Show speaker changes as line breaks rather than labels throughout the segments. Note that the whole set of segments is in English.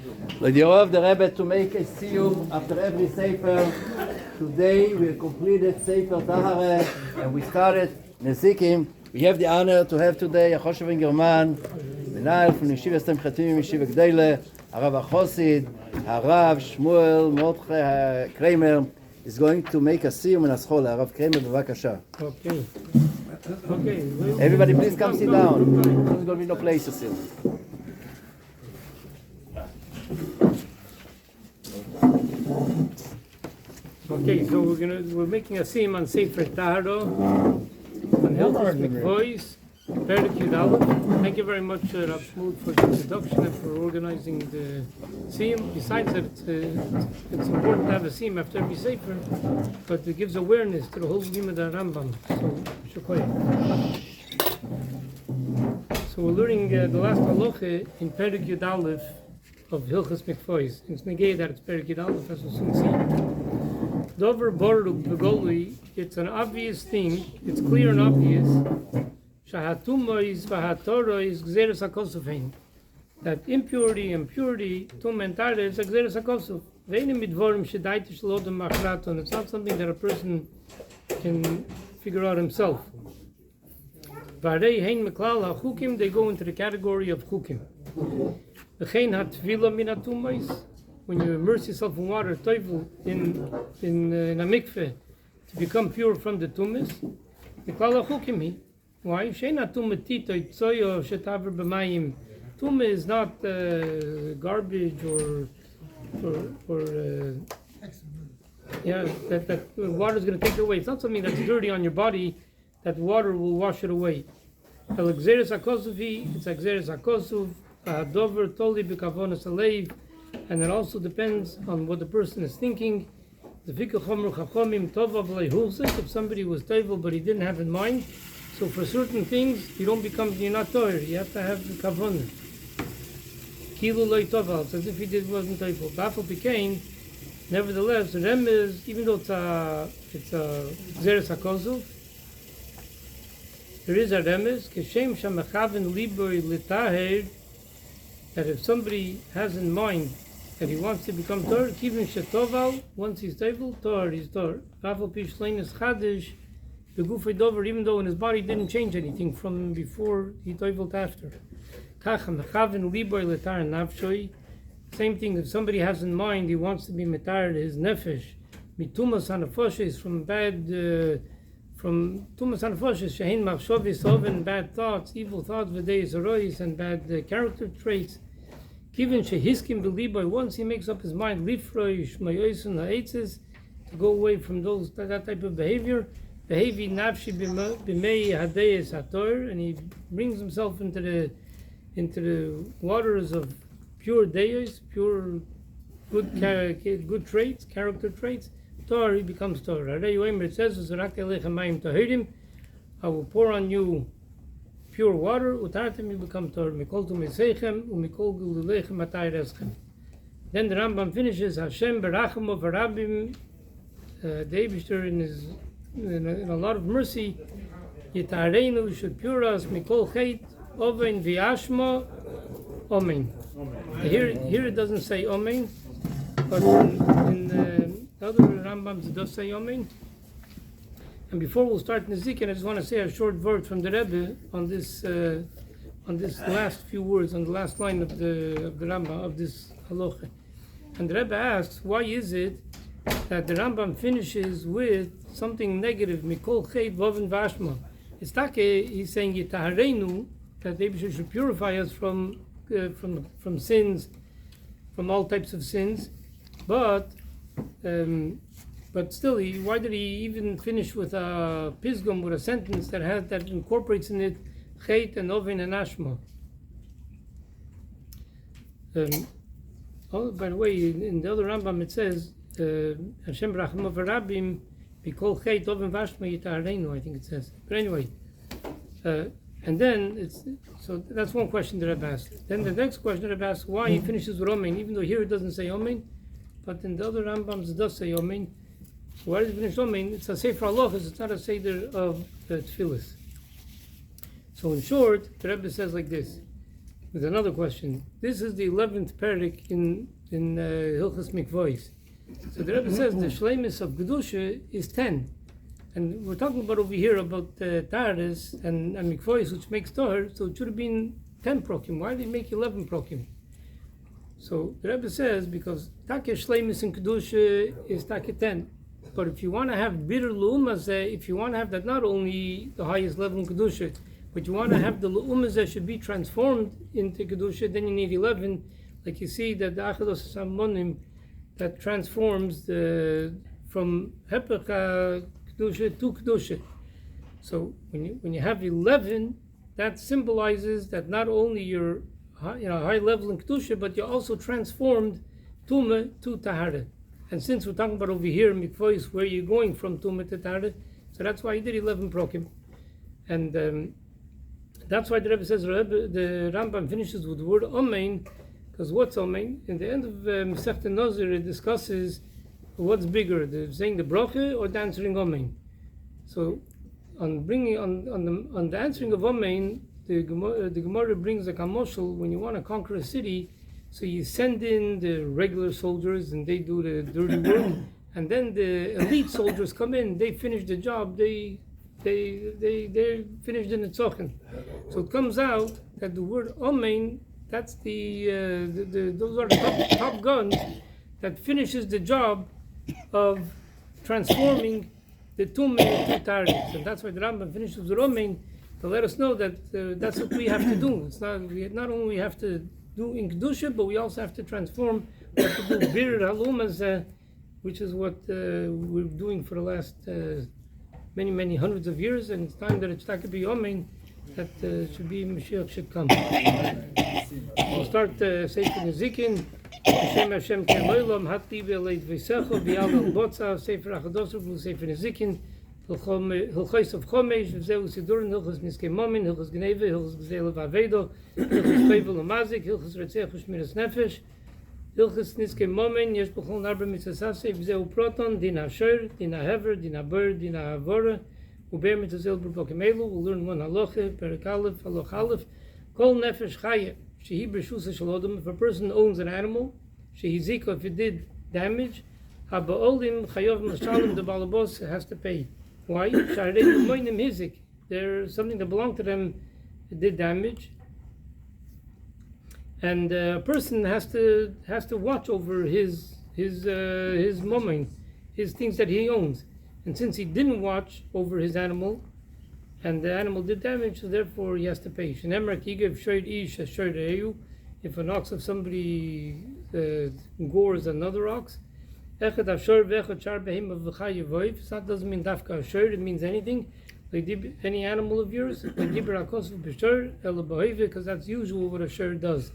The order of the Rebbe to make a סיום after every Sefer. Today we completed Sefer Tahara and we started Nizikין. We have the honor to have today a Choshev in German, Menal from Yeshiva Stem Chatim Yeshiva Gdeile, Harav HaChosid, Harav Shmuel Mordechai Cramer is going to make a סיום in Aschola. Harav Cramer, bevakasha.
Okay.
Everybody please come sit down. There's going to be no place to sit.
Okay, so we're making a סיום on Sefer Tahara, on Hilchos Mikvois, Perek Yud Aleph. Thank you very much, Rav Shmuel, for the introduction and for organizing the סיום. Besides that, it's important to have a סיום after every Sefer, but it gives awareness to the whole Limud Rambam. So, Shokoye. So we're learning the last halacha in Perek Yud Aleph of Hilchos Mikvois. It's negay that it's Perek Yud Aleph, as we'll soon see. Dover Boruk Begoli, it's an obvious thing, it's clear and obvious. Shahatumois Vahatorois Gzeres HaKosufein. That impurity and purity, Tum and Tara, is Gzeres HaKosuf. Ve'enim midvorim shedaitish lodem machraton. It's not something that a person can figure out himself. Varei hein meklal hachukim, they go into the category of chukim. V'chein hatvila min hatumois. When you immerse yourself in water, toivel, in a mikveh, to become pure from the tumis, why? Tumah is not garbage or that water is going to take it away. It's not something that's dirty on your body that water will wash it away. It's Gzeres HaKosuf, Dover, Toli B'Kavonas Alev. And it also depends on what the person is thinking. If somebody was toivel but he didn't have in mind, so for certain things you're not toivel. You have to have the kavanah. Kilu loy tovel, it's as if he wasn't toivel. Bafel became, nevertheless, the rem is, even though it's a Gzeres HaKosuf, there is a remes keshem shamechaven liboy litaher, that if somebody has in mind that he wants to become Tor, kivin shetoval, once he's toivel, Tor, he's Tor. Rafal pishlein is chadish, the gufay dover, even though in his body didn't change anything from before he toivelt after. Kachem mechavin liboy letar nafshoi. Same thing, if somebody has in mind he wants to be metar his nefesh, mitumas hanafoshes, from tumas hanafoshes, shehin machshovis oven, bad thoughts, evil thoughts, v'dei zerois, and bad character traits. Given shehiskim beliboy, once he makes up his mind, lifroi shmayoisun ha'etzes, to go away from that type of behavior, behavi nafshi b'mei hadeyes hator, and he brings himself into the waters of pure deis, pure good traits, character traits. Tor, he becomes Tor. It says, I will pour on you pure water, utartem, you become Tor. Mikol tu meseichem, umikol gulilechem atay reschem. Then the Rambam finishes, Hashem berachem of Arabim, the Eibishter in a lot of mercy, Yitareinu should pure us, Mikol chet, ovein viashma, omein. Here it doesn't say omein, but in other Rambams it does say Yomin. And before we'll start Nizikין, I just want to say a short word from the Rebbe on this last few words, on the last line of the Rambam, of this halacha. And the Rebbe asks, why is it that the Rambam finishes with something negative, Mikol Chet Voven Vashma? It's take, he's saying Yitahareinu, that they should purify us from sins, from all types of sins, but still, why did he even finish with a pisgum, with a sentence that incorporates in it chet and oven and ashma? By the way, in the other Rambam it says Hashem racham of Arabim b'kol chet oven vashma yitareinu, I think it says. But anyway, and then so that's one question that I've asked. Then the next question that I've asked, why he finishes with omen, even though here it doesn't say omen. But in the other Rambams it does say Omein. So why does it finish Omein? It's a Sefer Halachos, it's not a Seder of Tfilis. So in short, the Rebbe says like this. with another question. This is the 11th parak in Hilchos Mikvois. So the Rebbe says the shleimus of Kedusha is 10. And we're talking about over here about Taharas and Mikvois, which makes Tahar, so it should have been 10 prokim. Why did he make 11 prokim? So the Rebbe says, because Take shleimus in Kedusha is Take 10. But if you want to have bitter L'umazeh, if you want to have that not only the highest level in Kedusha, but you want to have the L'umazeh should be transformed into Kedusha, then you need 11. Like you see that the Achados Samonim that transforms from Hepech Kedusha to Kedusha. So when you have 11, that symbolizes that not only you're high level in Kedusha, but you're also transformed Tumah to Tahara. And since we're talking about over here in Mikvois, where you're going from Tumah to Tahara, so that's why he did 11 prokim. And that's why the Rebbe says, the Rambam finishes with the word Omein, because what's Omein? In the end of Masechta Nozir, it discusses what's bigger, saying the bracha or the answering Omein. So on the answering of Omein, the Gemara brings a kamoshel. When you want to conquer a city, so you send in the regular soldiers and they do the dirty work, and then the elite soldiers come in, they finish the job, they finished in the tzochin. So it comes out that the word Omein, that's those are the top guns that finishes the job of transforming the Tumah into Taharis. And that's why the Rambam finishes with Omein, to let us know that that's what we have to do. It's not only we have to do in Kedusha, but we also have to transform. We have to do Bir Halumas, which is what we're doing for the last many hundreds of years, and it's time that it's Takabi Omein, that should be Mashiach should come. We'll start Sefer Nizikין. Hashem Kemoilam Hatli Ve'Leit V'Secho V'Yal Al Botza Sefer Achadosu Sefer Nizikין Hilchos of Chomesh V'Zeu Sidurin Hilchos Niskei Momin Hilchos Gneve Hilchos Gzeil V'Avedo Hilchos Toivel U'Mazik Hilchos Retzech U'Shmiras Nefesh Hilchos Niskei Momin Yesh B'Chol Narba Mitzasase V'Zeu Proton Din HaShor Din HaHever Din HaBer Din HaAvora U'Ber Mitzazel B'Pokim Elu. We'll learn one halacha Perek Aleph Haloch Aleph Kol Nefesh Chaya Shehi B'Shus Shalodom. If a person owns an animal, Shehi Zika, if it did damage, Haba'olim Chayov Mashalim, the Balabos has to pay. Why? There's something that belonged to them did damage, and a person has to watch over his moment, his things that he owns. And since he didn't watch over his animal, and the animal did damage, so therefore he has to pay. If an ox of somebody gores another ox, so that doesn't mean dafka ashur, it means anything. Like any animal of yours, because that's usual what a shur does.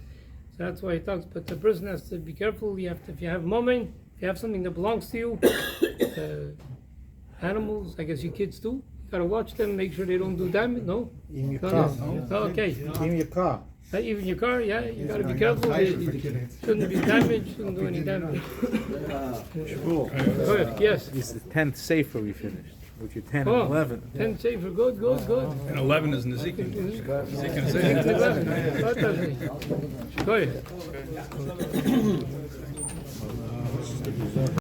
So that's why he talks. But the person has to be careful. You have to, if you have moment, if you have something that belongs to you, animals, I guess your kids too. You gotta watch them, make sure they don't do damage. No,
in your car.
No? Okay.
In your car.
Even your car, yeah, you gotta be careful. It shouldn't be damaged, shouldn't do any damage. Good, yes.
This is the 10th Sefer we finished, which is 10 and 11.
10 Sefer, good.
And 11 is Nizikін. Nizikін is
11. Go ahead.